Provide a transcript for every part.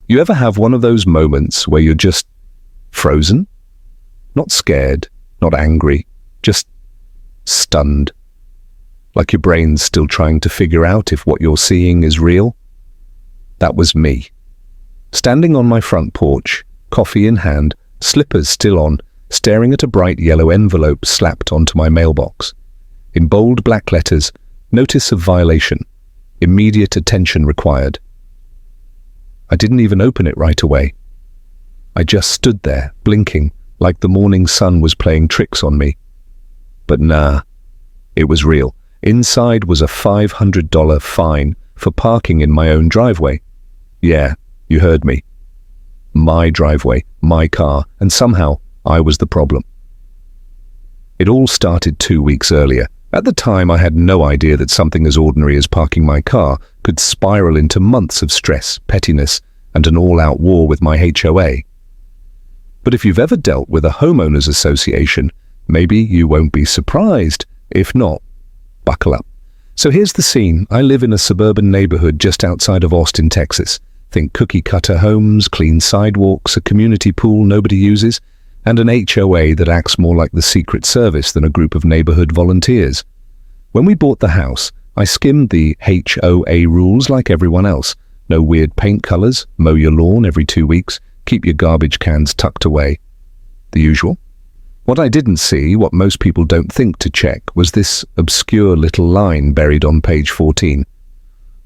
You ever have one of those moments where you're just frozen? Not scared, not angry, just stunned. Like your brain's still trying to figure out if what you're seeing is real? That was me. Standing on my front porch, coffee in hand, slippers still on, staring at a bright yellow envelope slapped onto my mailbox. In bold black letters, notice of violation. Immediate attention required. I didn't even open it right away. I just stood there, blinking, like the morning sun was playing tricks on me. But nah, it was real. Inside was a $500 fine for parking in my own driveway. Yeah, you heard me. My driveway, my car, and somehow I was the problem. It all started 2 weeks earlier. At the time, I had no idea that something as ordinary as parking my car could spiral into months of stress, pettiness, and an all-out war with my HOA. But if you've ever dealt with a homeowners association, maybe you won't be surprised. If not, buckle up. So here's the scene. I live in a suburban neighborhood just outside of Austin, Texas. Think cookie-cutter homes, clean sidewalks, a community pool nobody uses, and an HOA that acts more like the Secret Service than a group of neighborhood volunteers. When we bought the house, I skimmed the HOA rules like everyone else. No weird paint colors, mow your lawn every 2 weeks, keep your garbage cans tucked away. The usual. What I didn't see, what most people don't think to check, was this obscure little line buried on page 14.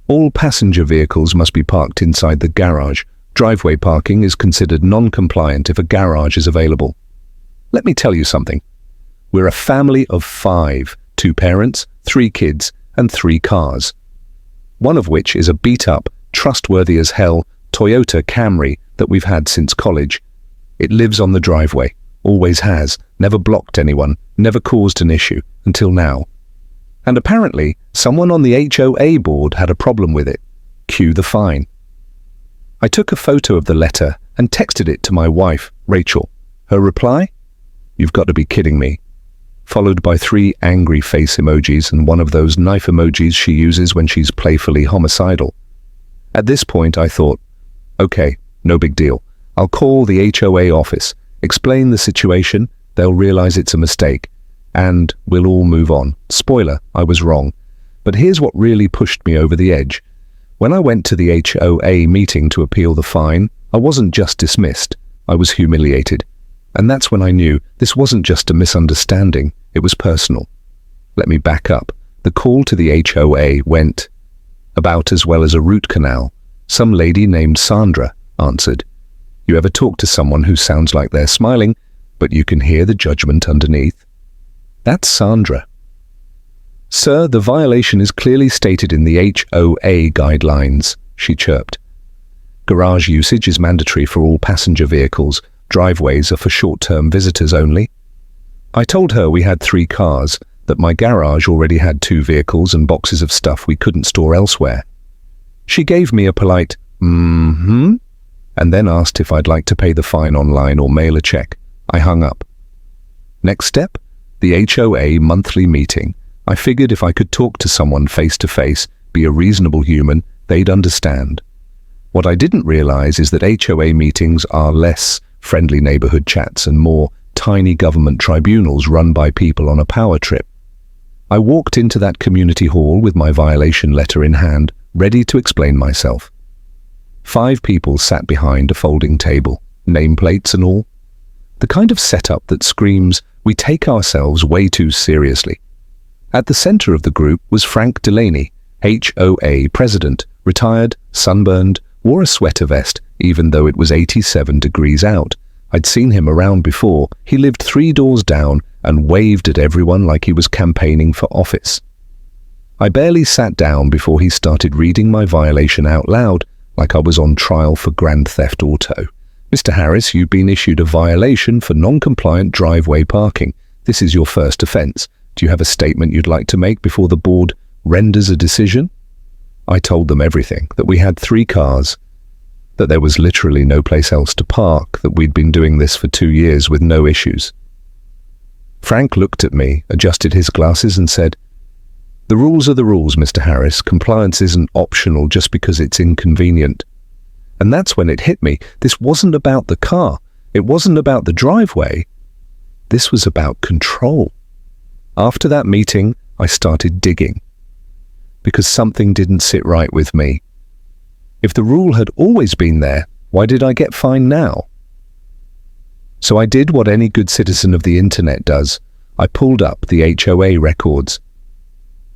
All passenger vehicles must be parked inside the garage. Driveway parking is considered non-compliant if a garage is available. Let me tell you something. We're a family of 5, 2 parents, 3 kids, and 3 cars. One of which is a beat-up, trustworthy as hell Toyota Camry that we've had since college. It lives on the driveway, always has, never blocked anyone, never caused an issue, until now. And apparently, someone on the HOA board had a problem with it. Cue the fine. I took a photo of the letter and texted it to my wife, Rachel. Her reply? "You've got to be kidding me." Followed by 3 angry face emojis and one of those knife emojis she uses when she's playfully homicidal. At this point, I thought, okay, no big deal. I'll call the HOA office, explain the situation, they'll realize it's a mistake, and we'll all move on. Spoiler, I was wrong. But here's what really pushed me over the edge. When I went to the HOA meeting to appeal the fine, I wasn't just dismissed, I was humiliated. And that's when I knew this wasn't just a misunderstanding, it was personal. Let me back up. The call to the HOA went about as well as a root canal. Some lady named Sandra answered. You ever talk to someone who sounds like they're smiling, but you can hear the judgment underneath? That's Sandra. "Sir, the violation is clearly stated in the HOA guidelines," she chirped. "Garage usage is mandatory for all passenger vehicles. Driveways are for short-term visitors only." I told her we had 3 cars, that my garage already had 2 vehicles and boxes of stuff we couldn't store elsewhere. She gave me a polite, and then asked if I'd like to pay the fine online or mail a check. I hung up. Next step? The HOA monthly meeting. I figured if I could talk to someone face-to-face, be a reasonable human, they'd understand. What I didn't realize is that HOA meetings are less friendly neighborhood chats and more tiny government tribunals run by people on a power trip. I walked into that community hall with my violation letter in hand, ready to explain myself. 5 people sat behind a folding table, nameplates and all. The kind of setup that screams, we take ourselves way too seriously. At the center of the group was Frank Delaney, HOA president, retired, sunburned, wore a sweater vest, even though it was 87 degrees out. I'd seen him around before. He lived 3 doors down and waved at everyone like he was campaigning for office. I barely sat down before he started reading my violation out loud, like I was on trial for Grand Theft Auto. "Mr. Harris, you've been issued a violation for non-compliant driveway parking. This is your first offense. Do you have a statement you'd like to make before the board renders a decision?" I told them everything, that we had 3 cars, that there was literally no place else to park, that we'd been doing this for 2 years with no issues. Frank looked at me, adjusted his glasses and said, "The rules are the rules, Mr. Harris. Compliance isn't optional just because it's inconvenient." And that's when it hit me. This wasn't about the car. It wasn't about the driveway. This was about control. After that meeting, I started digging. Because something didn't sit right with me. If the rule had always been there, why did I get fined now? So I did what any good citizen of the internet does. I pulled up the HOA records.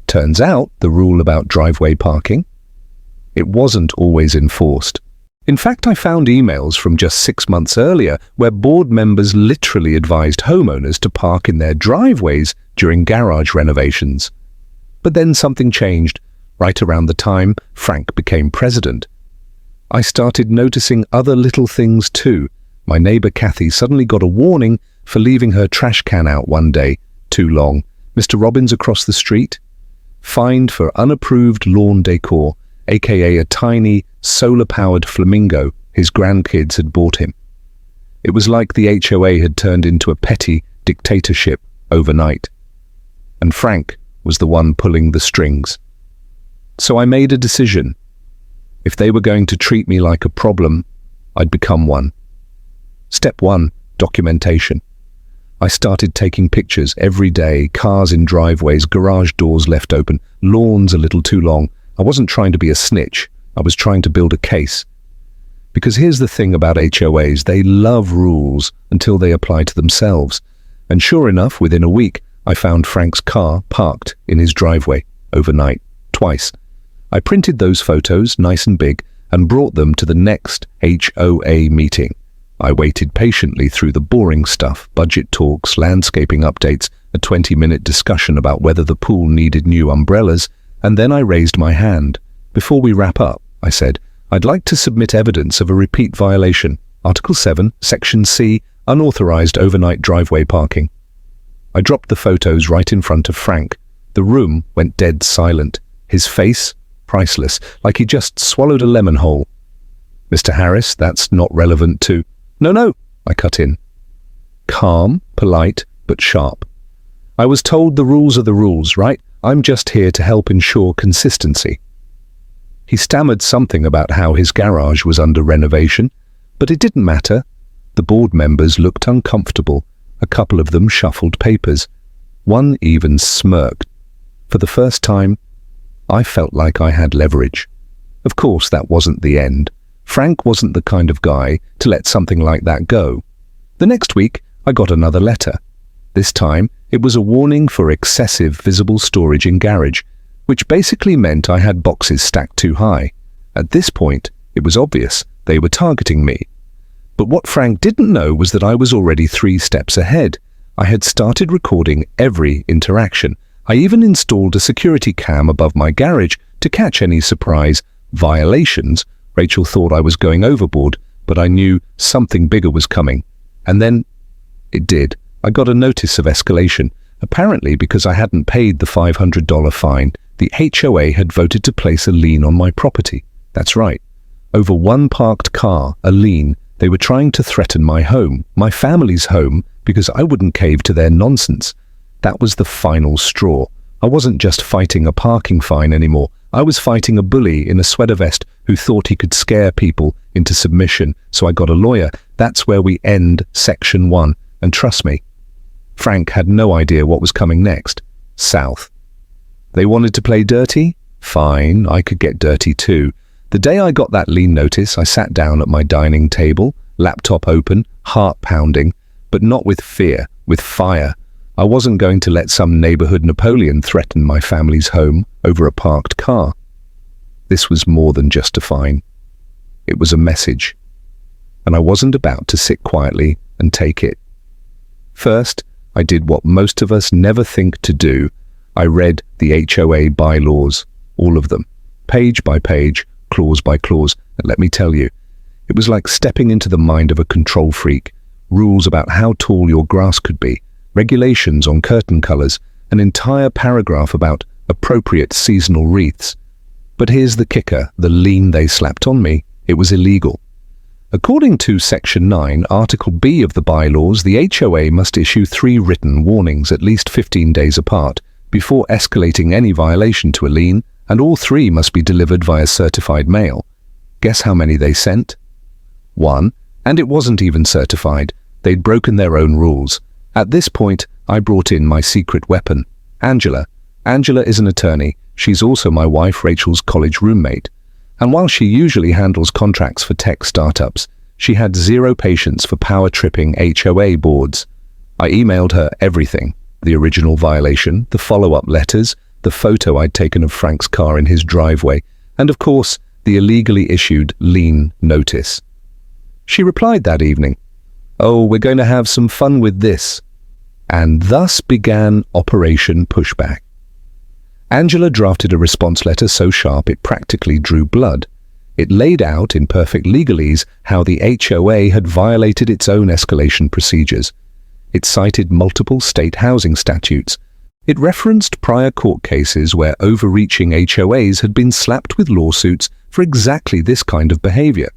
Turns out the rule about driveway parking, it wasn't always enforced. In fact, I found emails from just 6 months earlier where board members literally advised homeowners to park in their driveways during garage renovations. But then something changed right around the time Frank became president. I started noticing other little things too. My neighbor Kathy suddenly got a warning for leaving her trash can out one day too long. Mr. Robbins across the street, fined for unapproved lawn decor, aka a tiny solar-powered flamingo his grandkids had bought him. It was like the HOA had turned into a petty dictatorship overnight. And Frank was the one pulling the strings. So I made a decision. If they were going to treat me like a problem, I'd become one. Step 1, documentation. I started taking pictures every day, cars in driveways, garage doors left open, lawns a little too long. I wasn't trying to be a snitch. I was trying to build a case. Because here's the thing about HOAs, they love rules until they apply to themselves. And sure enough, within a week, I found Frank's car parked in his driveway overnight, twice. I printed those photos, nice and big, and brought them to the next HOA meeting. I waited patiently through the boring stuff, budget talks, landscaping updates, a 20-minute discussion about whether the pool needed new umbrellas, and then I raised my hand. Before we wrap up, I said, I'd like to submit evidence of a repeat violation. Article 7, Section C, unauthorized overnight driveway parking. I dropped the photos right in front of Frank. The room went dead silent. His face, priceless, like he just swallowed a lemon whole. Mr. Harris, that's not relevant to... No, I cut in. Calm, polite, but sharp. I was told the rules are the rules, right? I'm just here to help ensure consistency. He stammered something about how his garage was under renovation, but it didn't matter. The board members looked uncomfortable. A couple of them shuffled papers. One even smirked. For the first time, I felt like I had leverage. Of course, that wasn't the end. Frank wasn't the kind of guy to let something like that go. The next week, I got another letter. This time, it was a warning for excessive visible storage in garage, which basically meant I had boxes stacked too high. At this point, it was obvious they were targeting me. But what Frank didn't know was that I was already 3 steps ahead. I had started recording every interaction. I even installed a security cam above my garage to catch any surprise violations. Rachel thought I was going overboard, but I knew something bigger was coming. And then it did. I got a notice of escalation. Apparently, because I hadn't paid the $500 fine, the HOA had voted to place a lien on my property. That's right. Over one parked car, a lien. They were trying to threaten my home, my family's home, because I wouldn't cave to their nonsense. That was the final straw. I wasn't just fighting a parking fine anymore. I was fighting a bully in a sweater vest who thought he could scare people into submission, so I got a lawyer. That's where we end Section 1. And trust me, Frank had no idea what was coming next. South. They wanted to play dirty? Fine, I could get dirty too. The day I got that lien notice, I sat down at my dining table, laptop open, heart pounding, but not with fear, with fire. I wasn't going to let some neighborhood Napoleon threaten my family's home over a parked car. This was more than just a fine. It was a message. And I wasn't about to sit quietly and take it. First, I did what most of us never think to do. I read the HOA bylaws, all of them, page by page, clause by clause, and let me tell you, it was like stepping into the mind of a control freak. Rules about how tall your grass could be, regulations on curtain colors, an entire paragraph about appropriate seasonal wreaths. But here's the kicker, the lien they slapped on me, it was illegal. According to Section 9, Article B of the bylaws, the HOA must issue 3 written warnings at least 15 days apart before escalating any violation to a lien, and all 3 must be delivered via certified mail. Guess how many they sent? One, and it wasn't even certified. They'd broken their own rules. At this point, I brought in my secret weapon, Angela. Angela is an attorney. She's also my wife Rachel's college roommate. And while she usually handles contracts for tech startups, she had zero patience for power-tripping HOA boards. I emailed her everything: the original violation, the follow-up letters, the photo I'd taken of Frank's car in his driveway, and of course, the illegally issued lien notice. She replied that evening, "Oh, we're going to have some fun with this." And thus began Operation Pushback. Angela drafted a response letter so sharp it practically drew blood. It laid out in perfect legalese how the HOA had violated its own escalation procedures. It cited multiple state housing statutes. It referenced prior court cases where overreaching HOAs had been slapped with lawsuits for exactly this kind of behavior.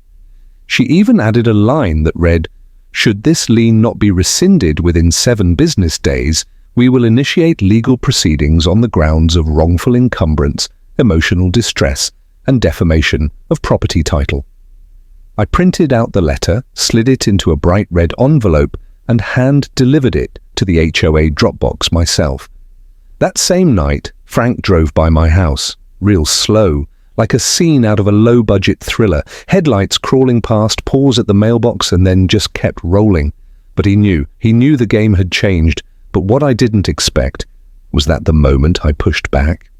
She even added a line that read, "Should this lien not be rescinded within 7 business days, we will initiate legal proceedings on the grounds of wrongful encumbrance, emotional distress, and defamation of property title." I printed out the letter, slid it into a bright red envelope, and hand-delivered it to the HOA Dropbox myself. That same night, Frank drove by my house, real slow, like a scene out of a low-budget thriller, headlights crawling past, pause at the mailbox, and then just kept rolling. But he knew the game had changed. But what I didn't expect was that the moment I pushed back,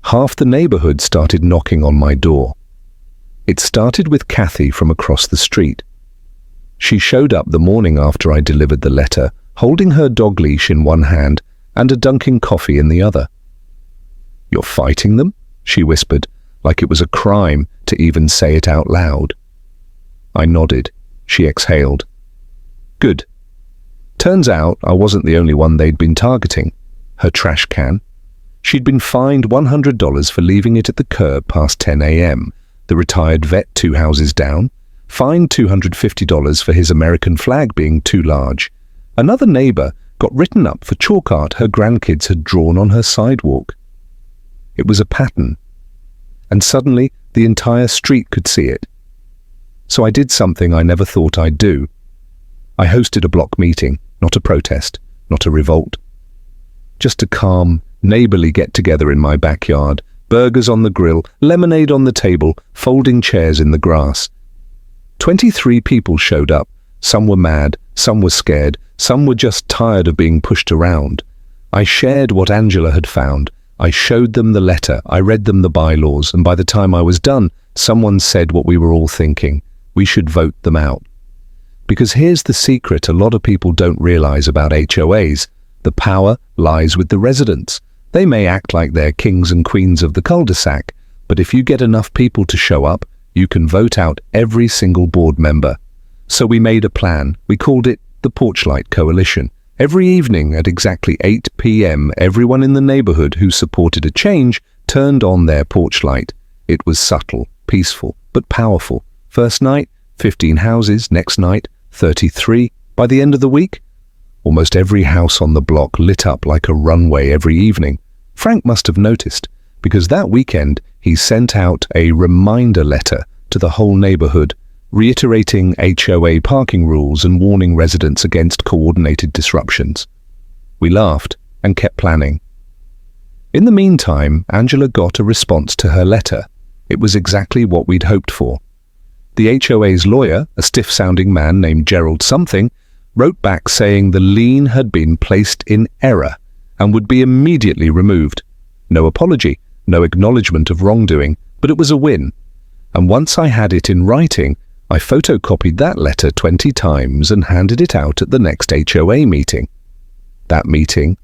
half the neighborhood started knocking on my door. It started with Kathy from across the street. She showed up the morning after I delivered the letter, holding her dog leash in one hand and a Dunkin' coffee in the other. "You're fighting them?" she whispered, like it was a crime to even say it out loud. I nodded. She exhaled. "Good." Turns out I wasn't the only one they'd been targeting. Her trash can. She'd been fined $100 for leaving it at the curb past 10 a.m. The retired vet 2 houses down. Fined $250 for his American flag being too large. Another neighbor got written up for chalk art her grandkids had drawn on her sidewalk. It was a pattern. And suddenly, the entire street could see it. So I did something I never thought I'd do. I hosted a block meeting. Not a protest, not a revolt. Just a calm, neighborly get-together in my backyard, burgers on the grill, lemonade on the table, folding chairs in the grass. 23 people showed up. Some were mad, some were scared, some were just tired of being pushed around. I shared what Angela had found. I showed them the letter, I read them the bylaws, and by the time I was done, someone said what we were all thinking. We should vote them out. Because here's the secret a lot of people don't realize about HOAs. The power lies with the residents. They may act like they're kings and queens of the cul-de-sac, but if you get enough people to show up, you can vote out every single board member. So we made a plan. We called it the Porchlight Coalition. Every evening at exactly 8 p.m., everyone in the neighborhood who supported a change turned on their porch light. It was subtle, peaceful, but powerful. First night, 15 houses. Next night, 33. By the end of the week, almost every house on the block lit up like a runway every evening. Frank must have noticed, because that weekend he sent out a reminder letter to the whole neighborhood, reiterating HOA parking rules and warning residents against coordinated disruptions. We laughed and kept planning. In the meantime, Angela got a response to her letter. It was exactly what we'd hoped for. The HOA's lawyer, a stiff-sounding man named Gerald something, wrote back saying the lien had been placed in error and would be immediately removed. No apology, no acknowledgement of wrongdoing, but it was a win. And once I had it in writing, I photocopied that letter 20 times and handed it out at the next HOA meeting. That meeting,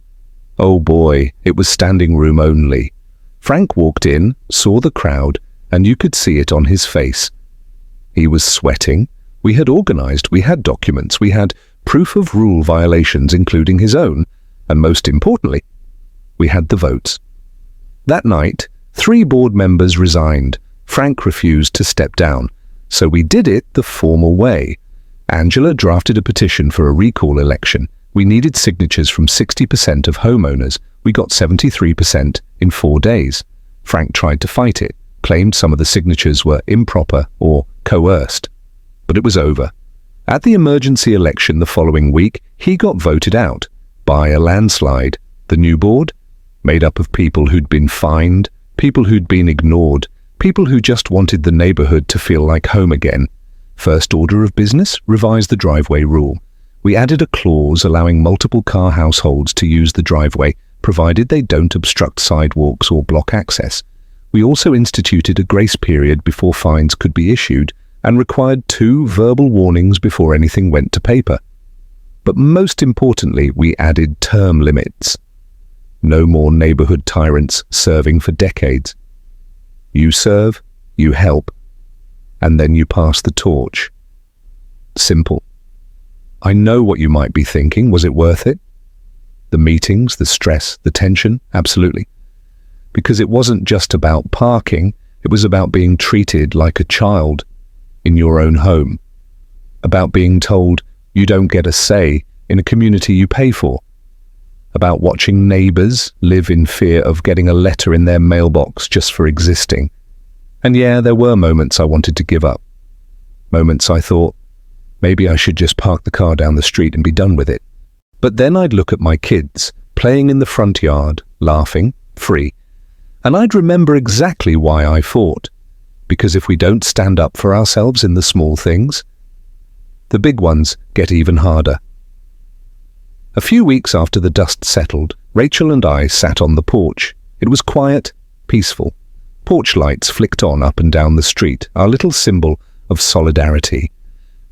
oh boy, it was standing room only. Frank walked in, saw the crowd, and you could see it on his face. He was sweating. We had organized, we had documents, we had proof of rule violations, including his own, and most importantly, we had the votes. That night, 3 board members resigned. Frank refused to step down, so we did it the formal way. Angela drafted a petition for a recall election. We needed signatures from 60% of homeowners. We got 73% in 4 days. Frank tried to fight it, claimed some of the signatures were improper or coerced. But it was over. At the emergency election the following week, he got voted out by a landslide. The new board, made up of people who'd been fined, people who'd been ignored, people who just wanted the neighborhood to feel like home again. First order of business, revise the driveway rule. We added a clause allowing multiple car households to use the driveway, provided they don't obstruct sidewalks or block access. We also instituted a grace period before fines could be issued and required 2 verbal warnings before anything went to paper. But most importantly, we added term limits. No more neighborhood tyrants serving for decades. You serve, you help, and then you pass the torch. Simple. I know what you might be thinking. Was it worth it? The meetings, the stress, the tension? Absolutely. Because it wasn't just about parking, it was about being treated like a child in your own home. About being told you don't get a say in a community you pay for. About watching neighbors live in fear of getting a letter in their mailbox just for existing. And yeah, there were moments I wanted to give up. Moments I thought, maybe I should just park the car down the street and be done with it. But then I'd look at my kids, playing in the front yard, laughing, free. And I'd remember exactly why I fought. Because if we don't stand up for ourselves in the small things, the big ones get even harder. A few weeks after the dust settled, Rachel and I sat on the porch. It was quiet, peaceful. Porch lights flicked on up and down the street, our little symbol of solidarity.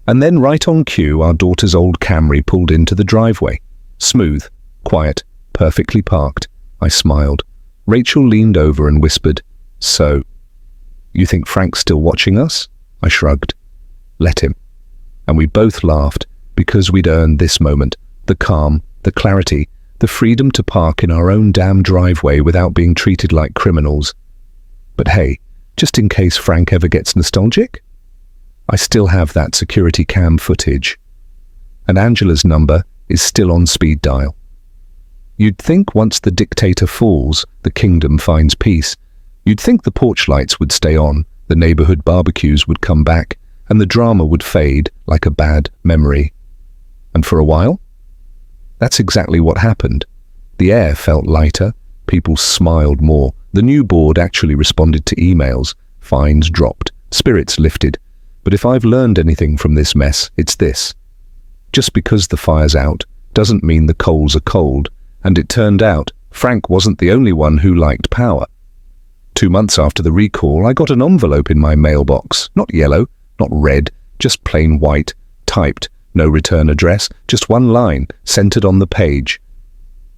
And then right on cue, our daughter's old Camry pulled into the driveway. Smooth, quiet, perfectly parked. I smiled. Rachel leaned over and whispered, "So, you think Frank's still watching us?" I shrugged. "Let him." And we both laughed because we'd earned this moment, the calm, the clarity, the freedom to park in our own damn driveway without being treated like criminals. But hey, just in case Frank ever gets nostalgic, I still have that security cam footage. And Angela's number is still on speed dial. You'd think once the dictator falls, the kingdom finds peace. You'd think the porch lights would stay on, the neighborhood barbecues would come back, and the drama would fade like a bad memory. And for a while, that's exactly what happened. The air felt lighter, people smiled more, the new board actually responded to emails, fines dropped, spirits lifted. But if I've learned anything from this mess, it's this. Just because the fire's out doesn't mean the coals are cold, and it turned out Frank wasn't the only one who liked power. 2 months after the recall, I got an envelope in my mailbox, not yellow, not red, just plain white, typed, no return address, just one line, centered on the page.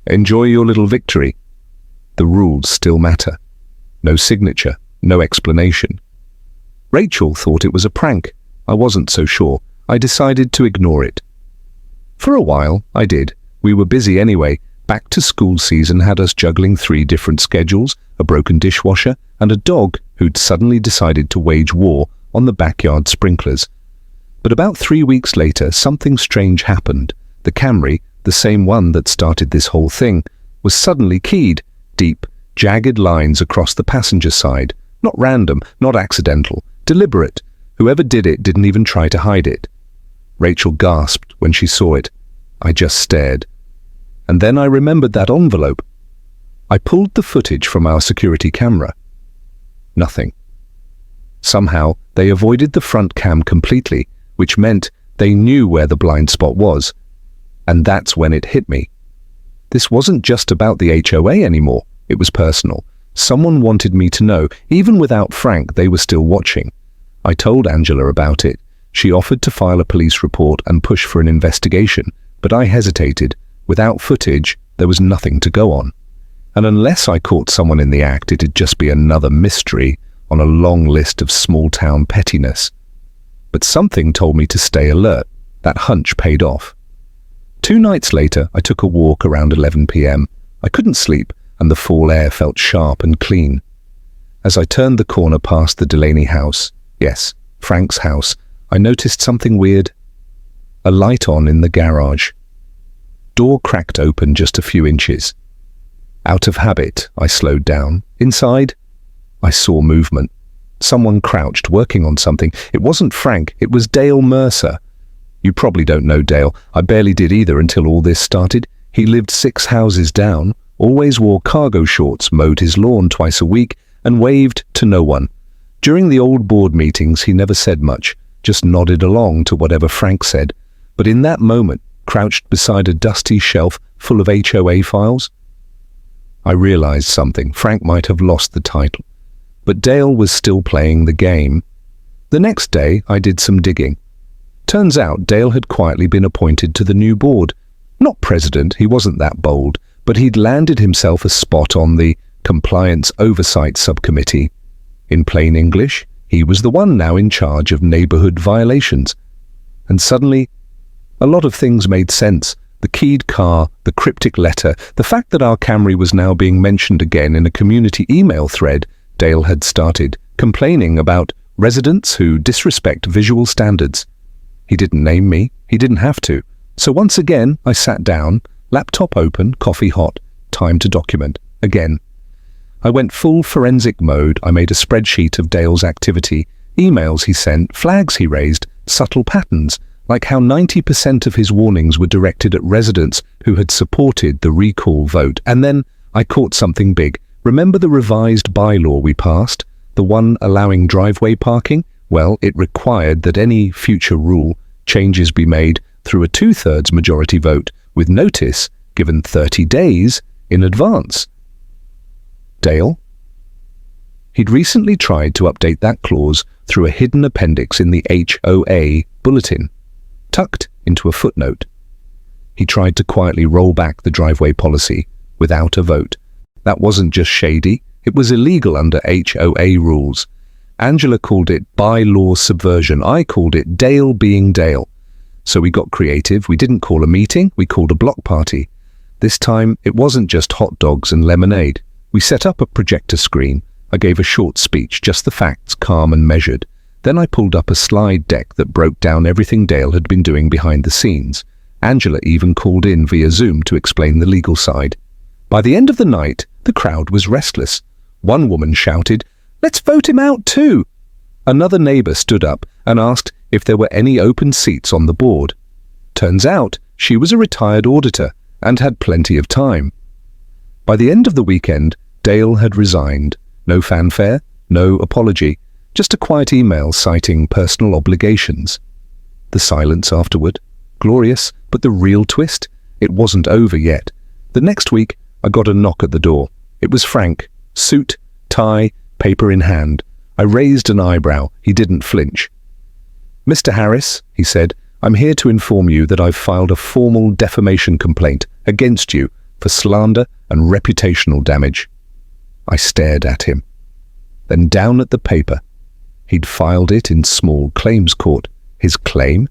Enjoy your little victory. The rules still matter. No signature, no explanation. Rachel thought it was a prank. I wasn't so sure. I decided to ignore it. For a while, I did. We were busy anyway. Back to school season had us juggling 3 different schedules, a broken dishwasher, and a dog who'd suddenly decided to wage war on the backyard sprinklers. But about 3 weeks later, something strange happened. The Camry, the same one that started this whole thing, was suddenly keyed. Deep, jagged lines across the passenger side. Not random, not accidental, deliberate. Whoever did it didn't even try to hide it. Rachel gasped when she saw it. I just stared. And then I remembered that envelope. I pulled the footage from our security camera. Nothing. Somehow, they avoided the front cam completely, which meant they knew where the blind spot was. And that's when it hit me. This wasn't just about the HOA anymore. It was personal. Someone wanted me to know, even without Frank, they were still watching. I told Angela about it. She offered to file a police report and push for an investigation, but I hesitated. Without footage, there was nothing to go on. And unless I caught someone in the act, it'd just be another mystery on a long list of small-town pettiness. But something told me to stay alert. That hunch paid off. 2 nights later, I took a walk around 11 p.m. I couldn't sleep, and the fall air felt sharp and clean. As I turned the corner past the Delaney house, yes, Frank's house, I noticed something weird. A light on in the garage. Door cracked open just a few inches. Out of habit, I slowed down. Inside, I saw movement. Someone crouched, working on something. It wasn't Frank, it was Dale Mercer. You probably don't know Dale. I barely did either until all this started. He lived 6 houses down, always wore cargo shorts, mowed his lawn twice a week, and waved to no one. During the old board meetings, he never said much, just nodded along to whatever Frank said. But in that moment, crouched beside a dusty shelf full of HOA files, I realized something. Frank might have lost the title, but Dale was still playing the game. The next day, I did some digging. Turns out Dale had quietly been appointed to the new board. Not president, he wasn't that bold, but he'd landed himself a spot on the Compliance Oversight Subcommittee. In plain English, he was the one now in charge of neighborhood violations. And suddenly, a lot of things made sense. The keyed car, the cryptic letter, the fact that our Camry was now being mentioned again in a community email thread Dale had started, complaining about residents who disrespect visual standards. He didn't name me, he didn't have to. So once again, I sat down, laptop open, coffee hot, time to document. Again. I went full forensic mode. I made a spreadsheet of Dale's activity, emails he sent, flags he raised, subtle patterns, like how 90% of his warnings were directed at residents who had supported the recall vote. And then I caught something big. Remember the revised bylaw we passed? The one allowing driveway parking? Well, it required that any future rule changes be made through a 2/3 majority vote, with notice given 30 days in advance. Dale? He'd recently tried to update that clause through a hidden appendix in the HOA bulletin, tucked into a footnote. He tried to quietly roll back the driveway policy without a vote. That wasn't just shady, it was illegal under HOA rules. Angela called it bylaw subversion. I called it Dale being Dale. So we got creative. We didn't call a meeting, we called a block party. This time, it wasn't just hot dogs and lemonade. We set up a projector screen. I gave a short speech, just the facts, calm and measured. Then I pulled up a slide deck that broke down everything Dale had been doing behind the scenes. Angela even called in via Zoom to explain the legal side. By the end of the night, the crowd was restless. One woman shouted, "Let's vote him out too!" Another neighbor stood up and asked if there were any open seats on the board. Turns out she was a retired auditor and had plenty of time. By the end of the weekend, Dale had resigned. No fanfare, no apology, just a quiet email citing personal obligations. The silence afterward, glorious, but the real twist? It wasn't over yet. The next week, I got a knock at the door. It was Frank, suit, tie, paper in hand. I raised an eyebrow. He didn't flinch. "Mr. Harris," he said, "I'm here to inform you that I've filed a formal defamation complaint against you for slander and reputational damage." I stared at him, then down at the paper. He'd filed it in small claims court. His claim?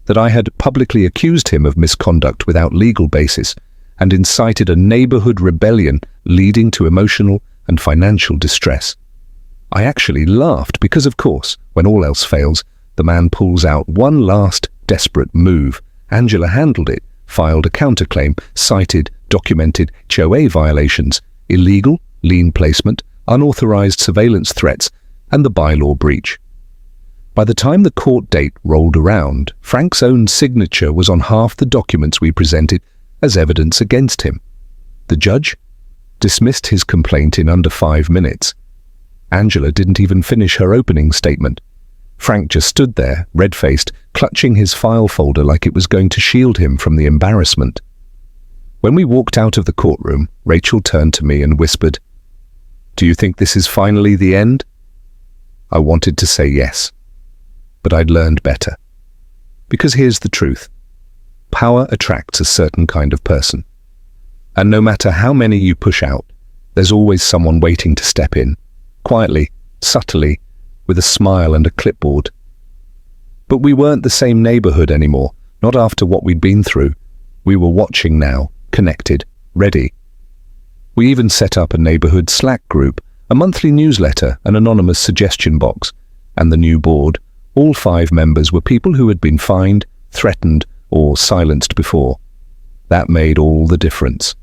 That I had publicly accused him of misconduct without legal basis and incited a neighborhood rebellion leading to emotional and financial distress. I actually laughed because, of course, when all else fails, the man pulls out one last desperate move. Angela handled it, filed a counterclaim, cited, documented HOA violations, illegal, lien placement, unauthorized surveillance threats, and the bylaw breach. By the time the court date rolled around, Frank's own signature was on half the documents we presented as evidence against him. The judge dismissed his complaint in under 5 minutes. Angela didn't even finish her opening statement. Frank just stood there, red-faced, clutching his file folder like it was going to shield him from the embarrassment. When we walked out of the courtroom, Rachel turned to me and whispered, "Do you think this is finally the end?" I wanted to say yes, but I'd learned better. Because here's the truth. Power attracts a certain kind of person. And no matter how many you push out, there's always someone waiting to step in, quietly, subtly, with a smile and a clipboard. But we weren't the same neighborhood anymore, not after what we'd been through. We were watching now, connected, ready. We even set up a neighborhood Slack group, a monthly newsletter, an anonymous suggestion box, and the new board. All 5 members were people who had been fined, threatened, or silenced before. That made all the difference.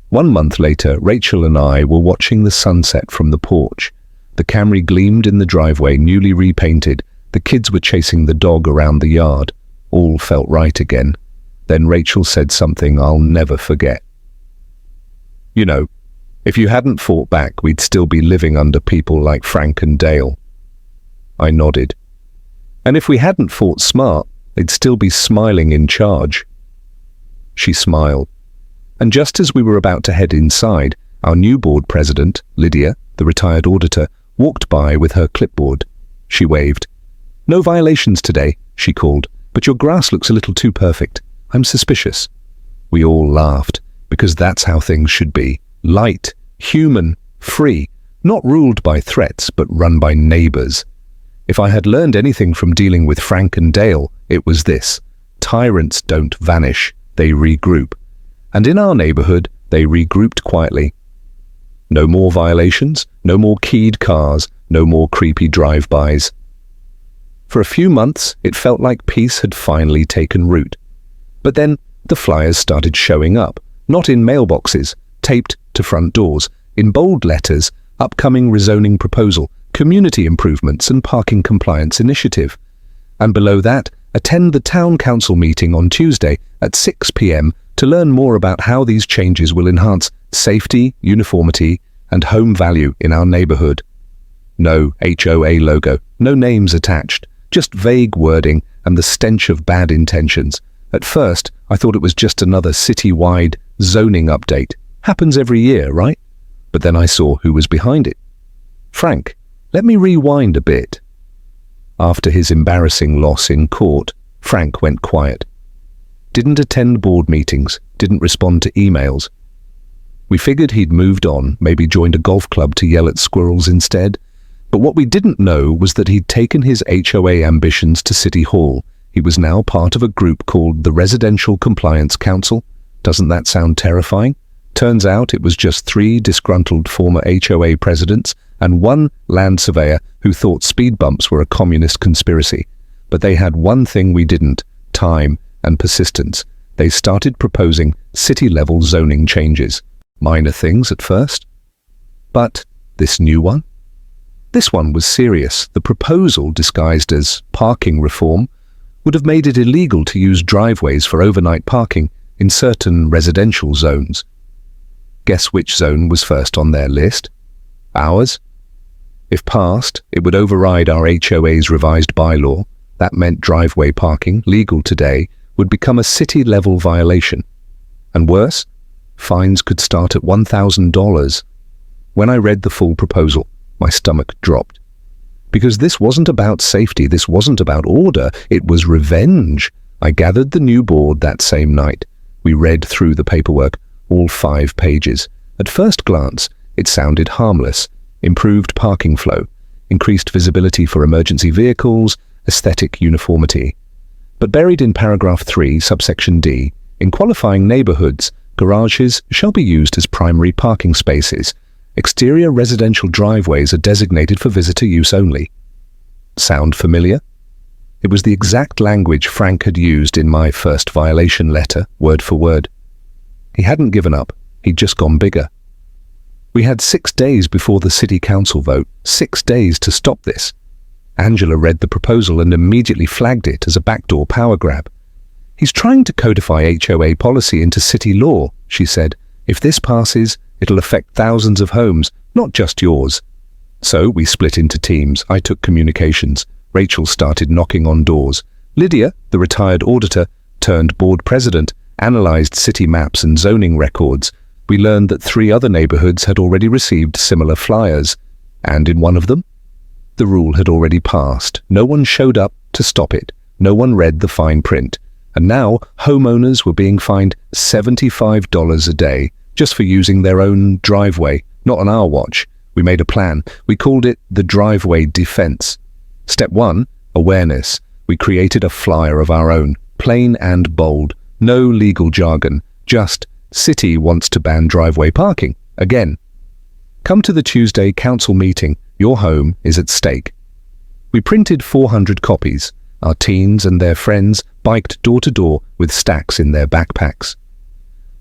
1 month later, Rachel and I were watching the sunset from the porch. The Camry gleamed in the driveway, newly repainted. The kids were chasing the dog around the yard. All felt right again. Then Rachel said something I'll never forget. "You know, if you hadn't fought back, we'd still be living under people like Frank and Dale." I nodded. "And if we hadn't fought smart, they'd still be smiling in charge." She smiled. And just as we were about to head inside, our new board president, Lydia, the retired auditor, walked by with her clipboard. She waved. "No violations today," she called, "but your grass looks a little too perfect. I'm suspicious." We all laughed, because that's how things should be. Light, human, free, not ruled by threats, but run by neighbors. If I had learned anything from dealing with Frank and Dale, it was this: tyrants don't vanish, they regroup. And in our neighborhood, they regrouped quietly. No more violations, no more keyed cars, no more creepy drive-bys. For a few months, it felt like peace had finally taken root. But then, the flyers started showing up, not in mailboxes, taped to front doors, in bold letters, upcoming rezoning proposal, community improvements and parking compliance initiative. And below that, attend the town council meeting on Tuesday at 6 p.m. to learn more about how these changes will enhance safety, uniformity, and home value in our neighborhood. No HOA logo, no names attached, just vague wording and the stench of bad intentions. At first, I thought it was just another city-wide zoning update. Happens every year, right? But then I saw who was behind it. Frank. Let me rewind a bit. After his embarrassing loss in court, Frank went quiet. Didn't attend board meetings, didn't respond to emails. We figured he'd moved on, maybe joined a golf club to yell at squirrels instead. But what we didn't know was that he'd taken his HOA ambitions to City Hall. He was now part of a group called the Residential Compliance Council. Doesn't that sound terrifying? Turns out it was just 3 disgruntled former HOA presidents and 1 land surveyor who thought speed bumps were a communist conspiracy. But they had one thing we didn't: time and persistence. They started proposing city-level zoning changes. Minor things at first. But this new one? This one was serious. The proposal, disguised as parking reform, would have made it illegal to use driveways for overnight parking in certain residential zones. Guess which zone was first on their list? Ours. If passed, it would override our HOA's revised bylaw. That meant driveway parking, legal today, would become a city-level violation. And worse, fines could start at $1,000. When I read the full proposal, my stomach dropped. Because this wasn't about safety, this wasn't about order, it was revenge. I gathered the new board that same night. We read through the paperwork, all 5 pages. At first glance, it sounded harmless. Improved parking flow, increased visibility for emergency vehicles, aesthetic uniformity. But buried in paragraph 3, subsection D, in qualifying neighborhoods, garages shall be used as primary parking spaces. Exterior residential driveways are designated for visitor use only. Sound familiar? It was the exact language Frank had used in my first violation letter, word for word. He hadn't given up, he'd just gone bigger. We had 6 days before the city council vote, 6 days to stop this. Angela read the proposal and immediately flagged it as a backdoor power grab. "He's trying to codify HOA policy into city law," she said. "If this passes, it'll affect thousands of homes, not just yours." So we split into teams. I took communications. Rachel started knocking on doors. Lydia, the retired auditor, turned board president, analyzed city maps and zoning records. We learned that 3 other neighborhoods had already received similar flyers. And in one of them, the rule had already passed. No one showed up to stop it. No one read the fine print. And now homeowners were being fined $75 a day just for using their own driveway, not on our watch. We made a plan. We called it the driveway defense. Step 1, awareness. We created a flyer of our own, plain and bold. No legal jargon, just city wants to ban driveway parking. Again. Come to the Tuesday council meeting. Your home is at stake. We printed 400 copies. Our teens and their friends biked door to door with stacks in their backpacks.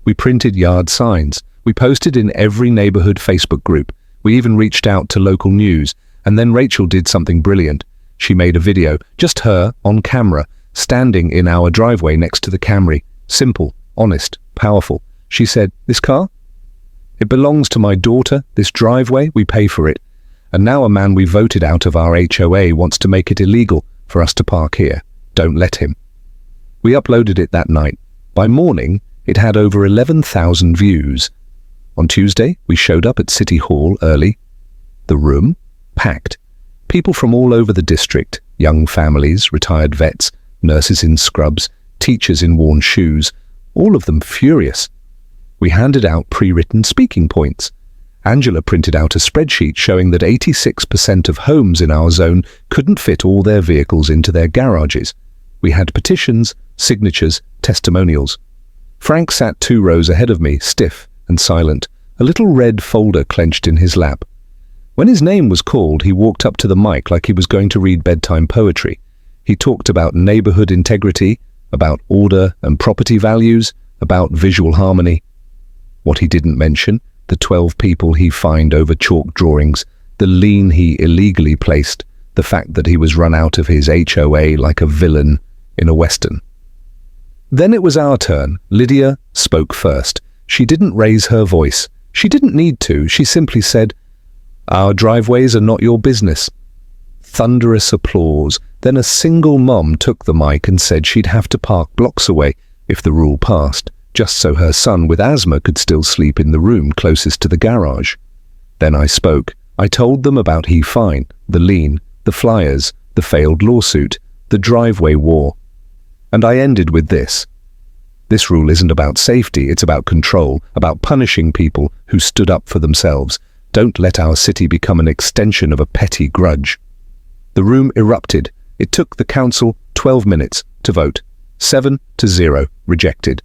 We printed yard signs. We posted in every neighborhood Facebook group. We even reached out to local news. And then Rachel did something brilliant. She made a video, just her, on camera, standing in our driveway next to the Camry. Simple, honest, powerful. She said, "This car? It belongs to my daughter. This driveway, we pay for it. And now a man we voted out of our HOA wants to make it illegal for us to park here. Don't let him." We uploaded it that night. By morning, it had over 11,000 views. On Tuesday, we showed up at City Hall early. The room? Packed. People from all over the district, young families, retired vets, nurses in scrubs, teachers in worn shoes, all of them furious. We handed out pre-written speaking points. Angela printed out a spreadsheet showing that 86% of homes in our zone couldn't fit all their vehicles into their garages. We had petitions, signatures, testimonials. Frank sat 2 rows ahead of me, stiff and silent, a little red folder clenched in his lap. When his name was called, he walked up to the mic like he was going to read bedtime poetry. He talked about neighborhood integrity, about order and property values, about visual harmony. What he didn't mention, the 12 people he fined over chalk drawings, the lien he illegally placed, the fact that he was run out of his HOA like a villain in a western. Then it was our turn. Lydia spoke first. She didn't raise her voice. She didn't need to. She simply said, "Our driveways are not your business." Thunderous applause. Then a single mom took the mic and said she'd have to park blocks away if the rule passed, just so her son with asthma could still sleep in the room closest to the garage. Then I spoke. I told them about fine, the lien, the flyers, the failed lawsuit, the driveway war. And I ended with this. This rule isn't about safety, it's about control, about punishing people who stood up for themselves. Don't let our city become an extension of a petty grudge. The room erupted. It took the council 12 minutes to vote. 7-0, rejected.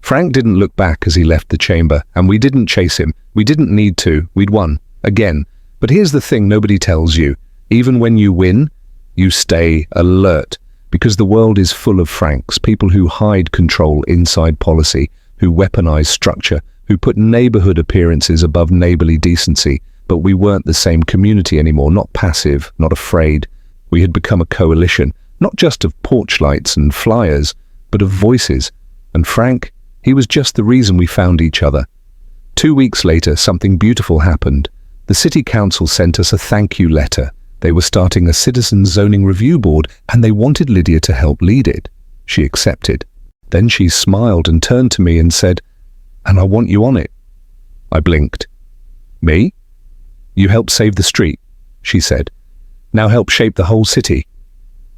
Frank didn't look back as he left the chamber, and we didn't chase him. We didn't need to. We'd won. Again. But here's the thing nobody tells you. Even when you win, you stay alert. Because the world is full of Franks, people who hide control inside policy, who weaponize structure, who put neighborhood appearances above neighborly decency. But we weren't the same community anymore, not passive, not afraid. We had become a coalition, not just of porch lights and flyers, but of voices. And Frank, he was just the reason we found each other. 2 weeks later, something beautiful happened. The city council sent us a thank you letter. They were starting a citizen zoning review board, and they wanted Lydia to help lead it. She accepted. Then she smiled and turned to me and said, "And I want you on it." I blinked. "Me? You helped save the street," she said. "Now help shape the whole city."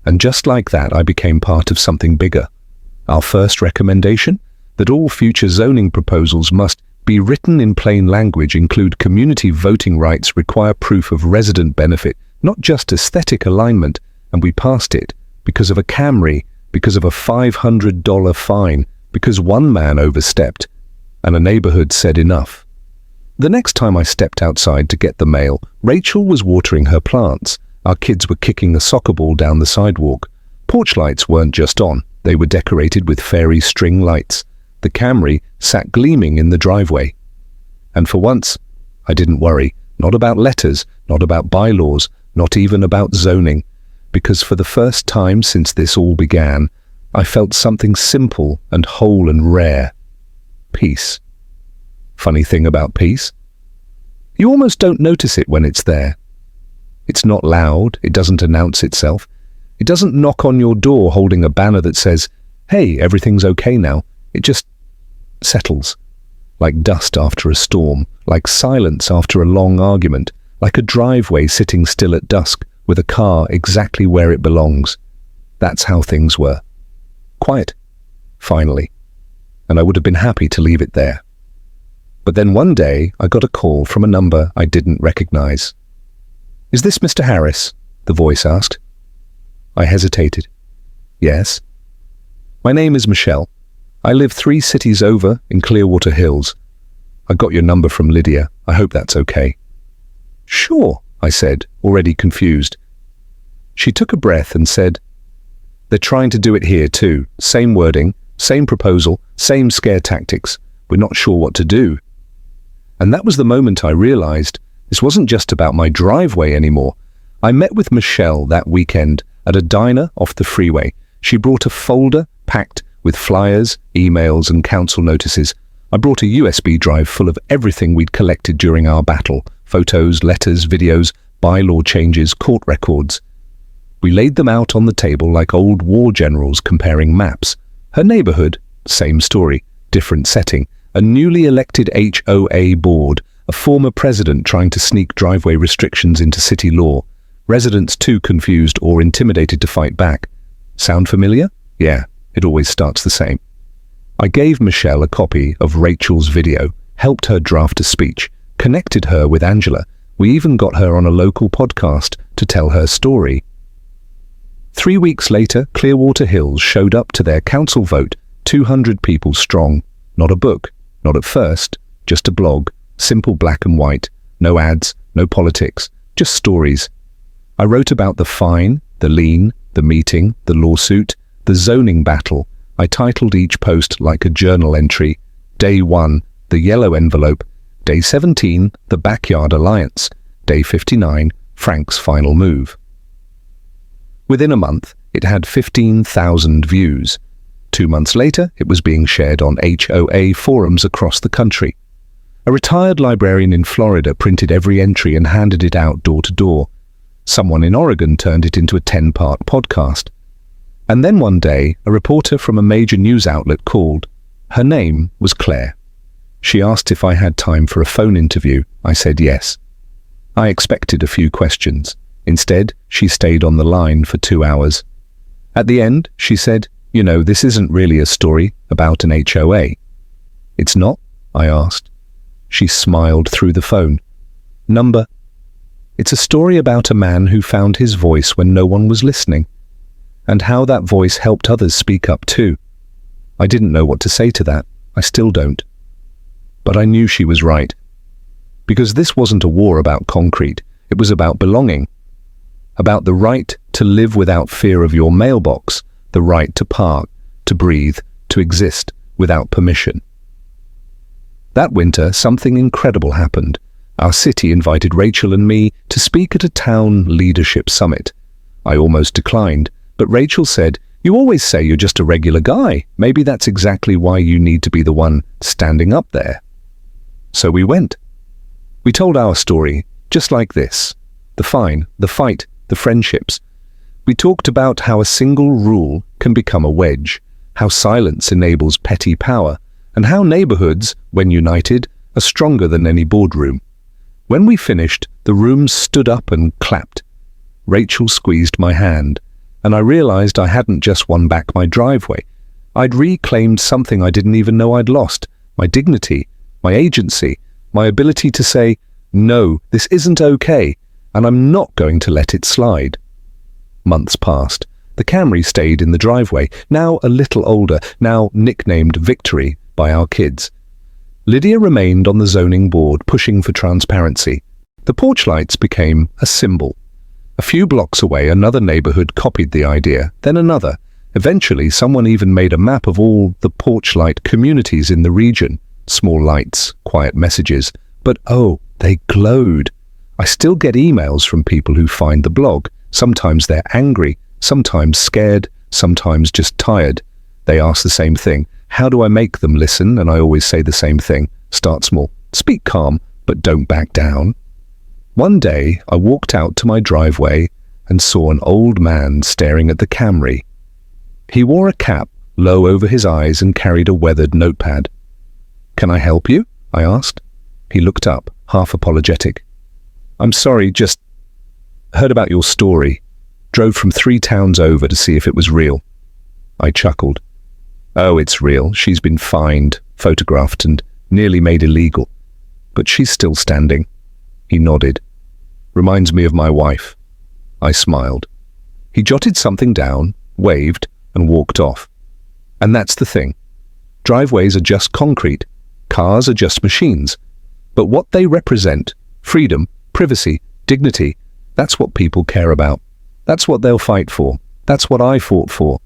And just like that, I became part of something bigger. Our first recommendation? That all future zoning proposals must be written in plain language, include community voting rights, require proof of resident benefit, not just aesthetic alignment. And we passed it because of a Camry, because of a $500 fine, because one man overstepped, and a neighborhood said enough. The next time I stepped outside to get the mail, Rachel was watering her plants. Our kids were kicking a soccer ball down the sidewalk. Porch lights weren't just on, they were decorated with fairy string lights. The Camry sat gleaming in the driveway. And for once, I didn't worry, not about letters, not about bylaws, not even about zoning, because for the first time since this all began, I felt something simple and whole and rare. Peace. Funny thing about peace? You almost don't notice it when it's there. It's not loud, it doesn't announce itself. It doesn't knock on your door holding a banner that says, "Hey, everything's okay now." It just settles, like dust after a storm, like silence after a long argument, like a driveway sitting still at dusk with a car exactly where it belongs. That's how things were. Quiet, finally, and I would have been happy to leave it there. But then one day I got a call from a number I didn't recognize. "Is this Mr. Harris?" the voice asked. I hesitated. "Yes." "My name is Michelle. I live 3 cities over in Clearwater Hills. I got your number from Lydia. I hope that's okay." "Sure," I said, already confused. She took a breath and said, "They're trying to do it here too. Same wording, same proposal, same scare tactics. We're not sure what to do." And that was the moment I realized this wasn't just about my driveway anymore. I met with Michelle that weekend at a diner off the freeway. She brought a folder packed with flyers, emails, and council notices. I brought a USB drive full of everything we'd collected during our battle: photos, letters, videos, bylaw changes, court records. We laid them out on the table like old war generals comparing maps. Her neighborhood, same story, different setting. A newly elected HOA board, a former president trying to sneak driveway restrictions into city law. Residents too confused or intimidated to fight back. Sound familiar? Yeah, it always starts the same. I gave Michelle a copy of Rachel's video, helped her draft a speech, connected her with Angela. We even got her on a local podcast to tell her story. 3 weeks later, Clearwater Hills showed up to their council vote, 200 people strong. Not a book, not at first, just a blog, simple black and white, no ads, no politics, just stories. I wrote about the fine, the lien, the meeting, the lawsuit, the zoning battle. I titled each post like a journal entry. Day 1, the yellow envelope. Day 17, the backyard alliance. Day 59, Frank's final move. Within a month, it had 15,000 views. 2 months later, it was being shared on HOA forums across the country. A retired librarian in Florida printed every entry and handed it out door to door. Someone in Oregon turned it into a 10-part podcast. And then one day, a reporter from a major news outlet called. Her name was Claire. She asked if I had time for a phone interview. I said yes. I expected a few questions. Instead, she stayed on the line for 2 hours. At the end, she said, "You know, this isn't really a story about an HOA." "It's not?" I asked. She smiled through the phone. "Number. It's a story about a man who found his voice when no one was listening, and how that voice helped others speak up too." I didn't know what to say to that. I still don't. But I knew she was right. Because this wasn't a war about concrete. It was about belonging. About the right to live without fear of your mailbox, the right to park, to breathe, to exist without permission. That winter, something incredible happened. Our city invited Rachel and me to speak at a town leadership summit. I almost declined, but Rachel said, "You always say you're just a regular guy. Maybe that's exactly why you need to be the one standing up there." So we went. We told our story, just like this. The fine, the fight, the friendships. We talked about how a single rule can become a wedge, how silence enables petty power, and how neighborhoods, when united, are stronger than any boardroom. When we finished, the room stood up and clapped. Rachel squeezed my hand, and I realized I hadn't just won back my driveway. I'd reclaimed something I didn't even know I'd lost: my dignity, my agency, my ability to say, "No, this isn't okay, and I'm not going to let it slide." Months passed. The Camry stayed in the driveway, now a little older, now nicknamed Victory by our kids. Lydia remained on the zoning board, pushing for transparency. The porch lights became a symbol. A few blocks away, another neighborhood copied the idea, then another. Eventually, someone even made a map of all the porch light communities in the region. Small lights, quiet messages, but oh, they glowed. I still get emails from people who find the blog. Sometimes they're angry, sometimes scared, sometimes just tired. They ask the same thing: how do I make them listen? And I always say the same thing: start small, speak calm, but don't back down. One day, I walked out to my driveway and saw an old man staring at the Camry. He wore a cap low over his eyes and carried a weathered notepad. "Can I help you?" I asked. He looked up, half apologetic. "I'm sorry, just heard about your story. Drove from 3 towns over to see if it was real." I chuckled. "Oh, it's real. She's been fined, photographed, and nearly made illegal. But she's still standing." He nodded. "Reminds me of my wife." I smiled. He jotted something down, waved, and walked off. And that's the thing. Driveways are just concrete. Cars are just machines. But what they represent, freedom, privacy, dignity, that's what people care about. That's what they'll fight for. That's what I fought for.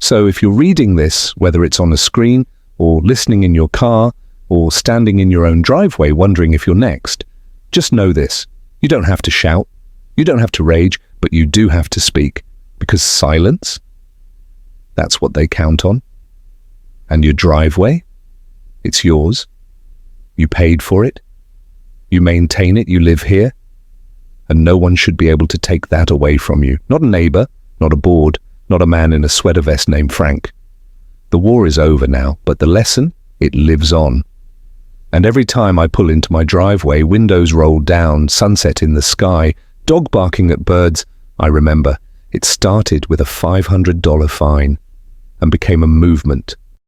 So if you're reading this, whether it's on a screen, or listening in your car, or standing in your own driveway wondering if you're next, just know this: you don't have to shout. You don't have to rage, but you do have to speak, because silence, that's what they count on. And your driveway, it's yours. You paid for it. You maintain it. You live here. And no one should be able to take that away from you. Not a neighbor, not a board, not a man in a sweater vest named Frank. The war is over now, but the lesson, it lives on. And every time I pull into my driveway, windows roll down, sunset in the sky, dog barking at birds, I remember it started with a $500 fine and became a movement,